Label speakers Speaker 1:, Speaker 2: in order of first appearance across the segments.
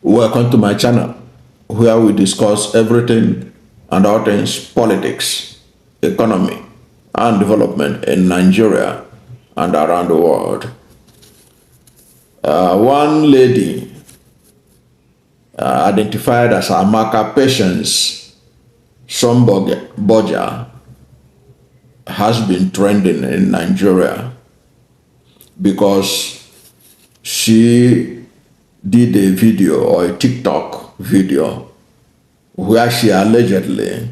Speaker 1: Welcome to my channel where we discuss everything and all things politics, economy, and development in Nigeria and around the world. One lady identified as Amaka Patience Somboja has been trending in Nigeria because she did a video or a TikTok video where she allegedly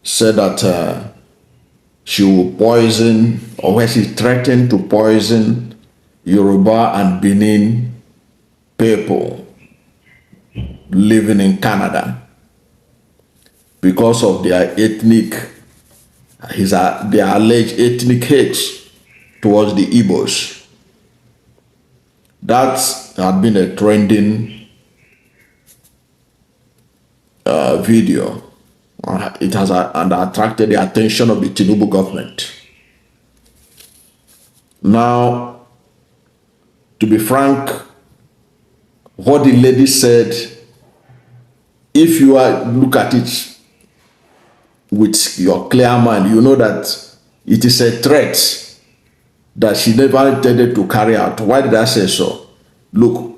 Speaker 1: said that she will poison, or where she threatened to poison Yoruba and Benin people living in Canada because of their their alleged ethnic hate towards the Igbos. That had been a trending video. It has attracted the attention of the Tinubu government. Now, to be frank, what the lady said, if you look at it with your clear mind, you know that it is a threat that she never intended to carry out. Why did I say so? Look,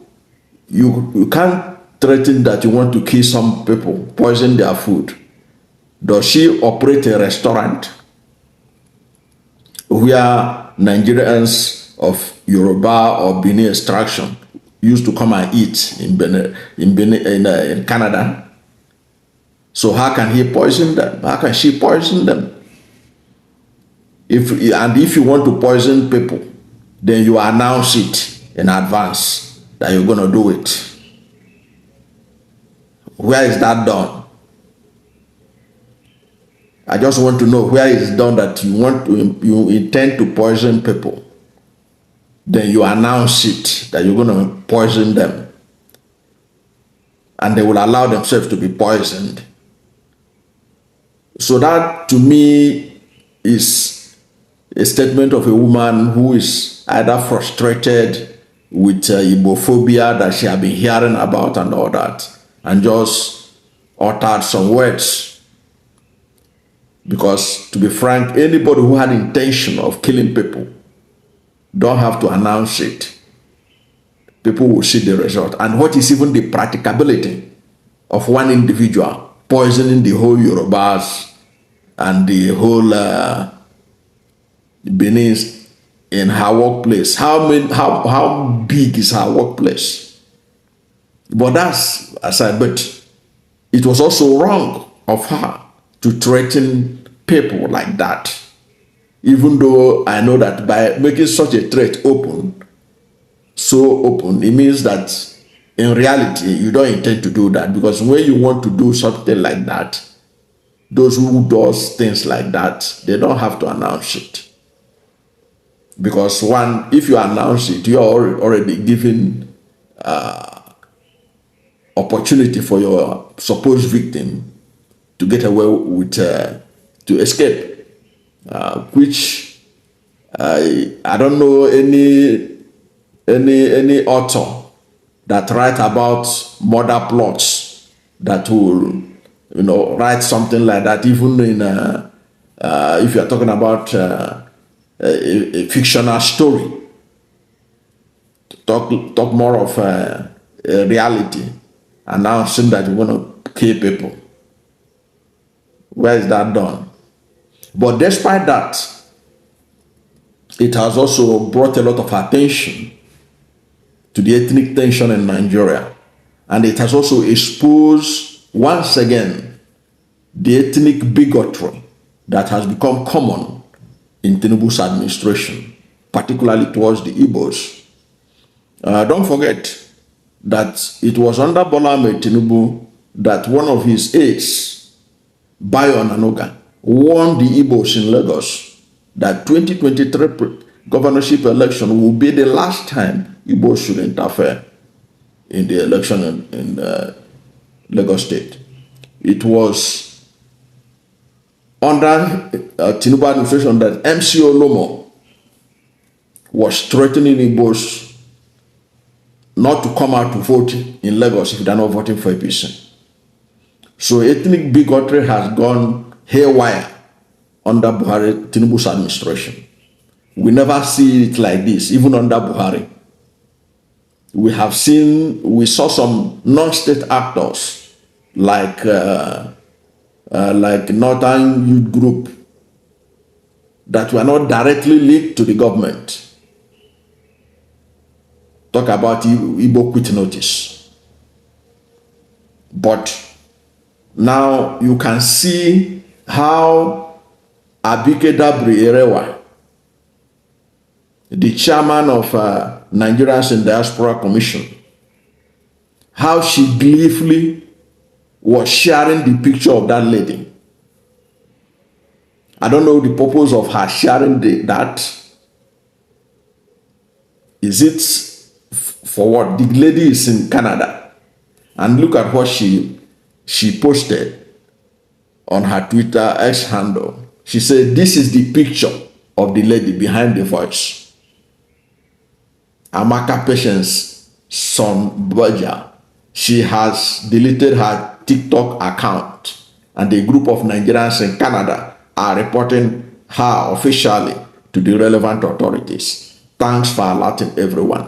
Speaker 1: you can't threaten that you want to kill some people, poison their food. Does she operate a restaurant where Nigerians of Yoruba or Benin extraction used to come and eat in Canada? So how can he poison them? How can she poison them? If you want to poison people, then you announce it in advance that you're going to do it. Where is that done? I just want to know where it's done that you intend to poison people. Then you announce it that you're going to poison them, and they will allow themselves to be poisoned. So that to me is a statement of a woman who is either frustrated with Igbophobia that she has been hearing about and all that, and just uttered some words. Because to be frank, anybody who had intention of killing people don't have to announce it. People will see the result. And what is even the practicability of one individual poisoning the whole Yorubas and the whole Benin in her workplace? How big is her workplace? But that's aside. But it was also wrong of her to threaten people like that. Even though I know that by making such a threat so open, it means that in reality, you don't intend to do that. Because when you want to do something like that, those who do things like that, they don't have to announce it. Because one, if you announce it, you are already giving opportunity for your supposed victim to get away with, to escape, which I don't know any author that write about murder plots that will, write something like that, even in if you are talking about a fictional story. Talk more of a reality, announcing that you want to kill people. Where is that done? But despite that, it has also brought a lot of attention to the ethnic tension in Nigeria. And it has also exposed, once again, the ethnic bigotry that has become common in Tinubu's administration, particularly towards the Igbos. Don't forget that it was under Bola Ahmed Tinubu that one of his aides, Bayo Nanoga, warned the Igbos in Lagos that 2023 governorship election will be the last time Igbos should interfere in the election in Lagos State. It was under Tinubu administration that MC Olomo was threatening Igbos not to come out to vote in Lagos if they're not voting for APC. So ethnic bigotry has gone haywire under Buhari, Tinubu's administration. We never see it like this, even under Buhari. We saw some non-state actors like Northern Youth Group that were not directly linked to the government. Talk about Igbo quit notice. But now you can see how Abike Dabri Erewa, the chairman of Nigerians in Diaspora Commission, how she gleefully was sharing the picture of that lady. I don't know the purpose of her sharing that. Is it for what? The lady is in Canada. And look at what she posted on her Twitter X handle. She said, this is the picture of the lady behind the voice. Amaka Patience son Berger. She has deleted her TikTok account, and a group of Nigerians in Canada are reporting her officially to the relevant authorities. Thanks for alerting everyone.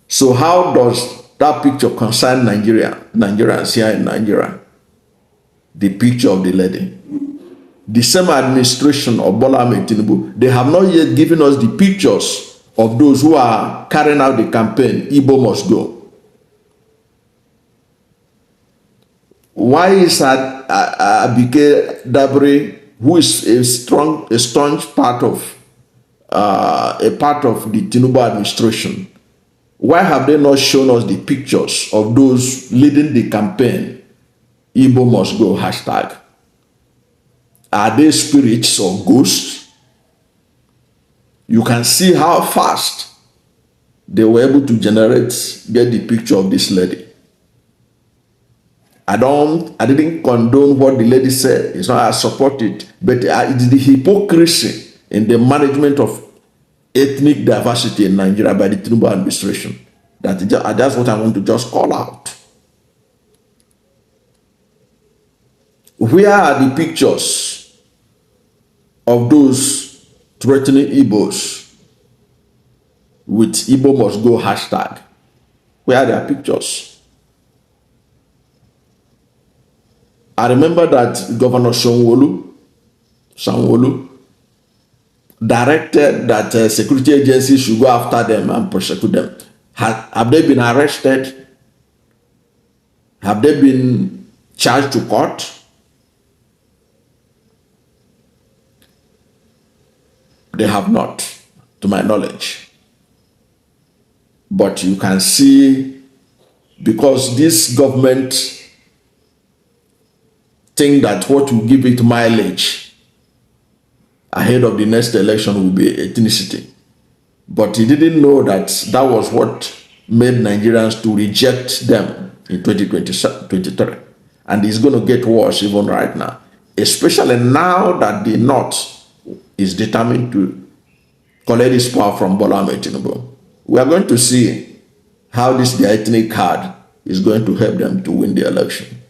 Speaker 1: So how does that picture concern Nigerians here in Nigeria? The picture of the lady. The same administration of Bola Ahmed Tinubu, they have not yet given us the pictures of those who are carrying out the campaign, Igbo must go. Why is Abike Dabri, who is a staunch part of the Tinubu administration, why have they not shown us the pictures of those leading the campaign, Igbo must go hashtag? Are they spirits or ghosts? You can see how fast they were able to get the picture of this lady. I didn't condone what the lady said. It's not I support it, but it's the hypocrisy in the management of ethnic diversity in Nigeria by the Tinubu administration. That's what I want to just call out. Where are the pictures of those threatening Igbos with Igbo must go hashtag? Where are their pictures? I remember that Governor Sanwo-Olu directed that security agencies should go after them and prosecute them. Have they been arrested? Have they been charged to court? They have not, to my knowledge. But you can see, because this government think that what will give it mileage ahead of the next election will be ethnicity. But he didn't know that that was what made Nigerians to reject them in 2023. And it's going to get worse even right now, especially now that the North is determined to collect this power from Bola Ahmed Tinubu. We are going to see how this ethnic card is going to help them to win the election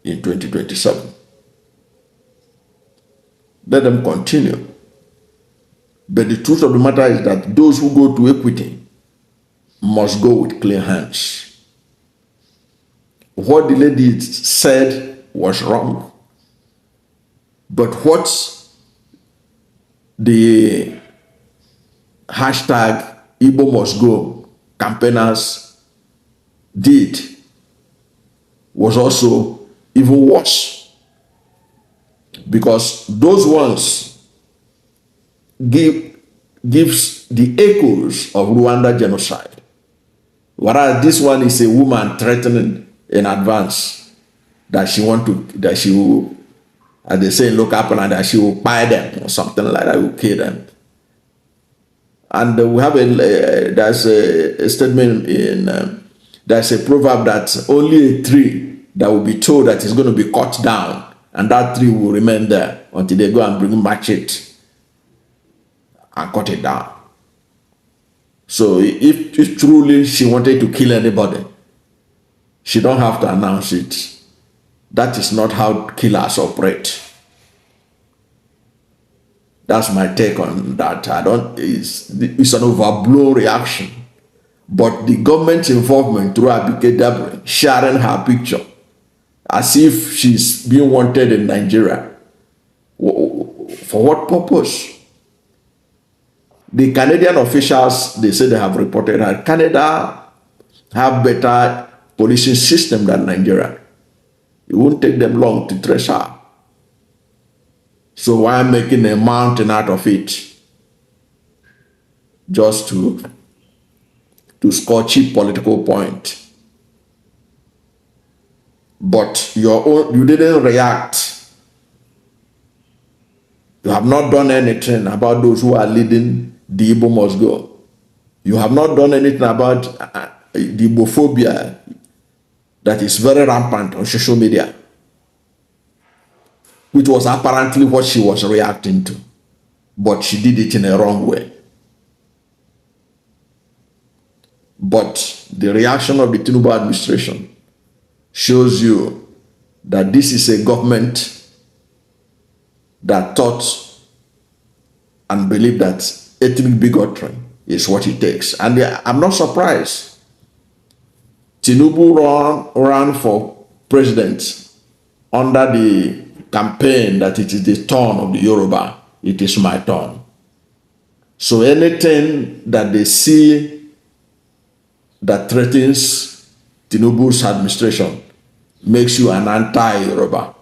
Speaker 1: in 2027. Let them continue. But the truth of the matter is that those who go to equity must go with clean hands. What the lady said was wrong. But what the hashtag Igbo must go campaigners did was also even worse, because those ones gives the echoes of Rwanda genocide, whereas this one is a woman threatening in advance that she will, as they say in local plan, that she will buy them or something like that, will kill them. And we have there's a statement there's a proverb that only a tree that will be told that is going to be cut down, and that tree will remain there until they go and bring machete and cut it down. So if truly she wanted to kill anybody, she don't have to announce it. That is not how killers operate. That's my take on that. It's an overblown reaction. But the government's involvement through Abike Dabri, sharing her picture as if she's being wanted in Nigeria. For what purpose? The Canadian officials, they say they have reported that Canada have better policing system than Nigeria. It won't take them long to trace her. So why making a mountain out of it? Just to score cheap political point. But you didn't react. You have not done anything about those who are leading the Igbo must go. You have not done anything about the Igbophobia that is very rampant on social media, which was apparently what she was reacting to. But she did it in a wrong way. But the reaction of the Tinubu administration shows you that this is a government that thought and believed that ethnic bigotry is what it takes. And I'm not surprised. Tinubu ran for president under the campaign that it is the turn of the Yoruba. It is my turn. So anything that they see that threatens Tinubu's administration makes you an anti-Yoruba.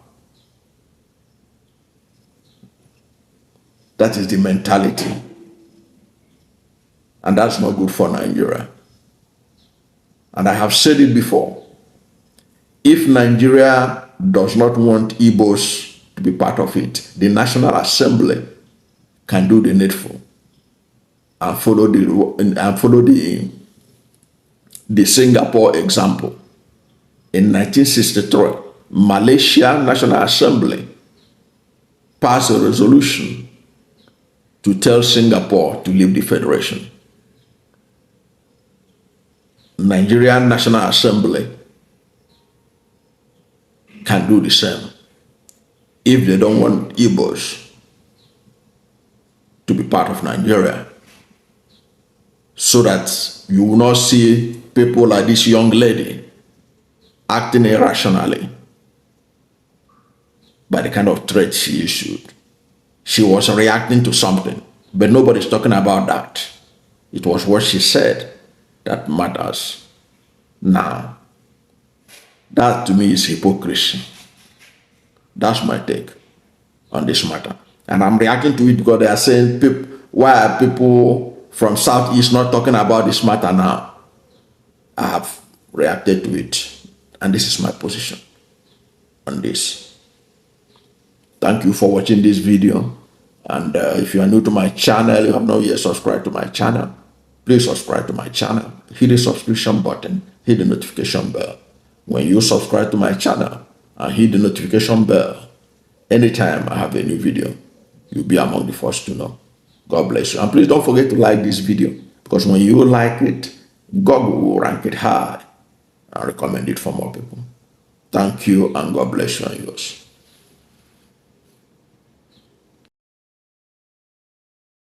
Speaker 1: That is the mentality. And that's not good for Nigeria. And I have said it before. If Nigeria does not want Igbos to be part of it, the National Assembly can do the needful and follow the Singapore example. In 1963, Malaysia National Assembly passed a resolution to tell Singapore to leave the Federation. Nigerian National Assembly can do the same if they don't want Igbos to be part of Nigeria, so that you will not see people like this young lady acting irrationally by the kind of threat she issued. She was reacting to something, but nobody's talking about that. It was what she said that matters. Now, that to me is hypocrisy. That's my take on this matter. And I'm reacting to it because they are saying, why are people from Southeast not talking about this matter now? I have reacted to it, and this is my position on this. Thank you for watching this video. And if you are new to my channel, you have not yet subscribed to my channel, please subscribe to my channel. Hit the subscription button, hit the notification bell. When you subscribe to my channel and hit the notification bell, anytime I have a new video, you'll be among the first to know. God bless you. And please don't forget to like this video, because when you like it, God will rank it high and recommend it for more people. Thank you, and God bless you and yours.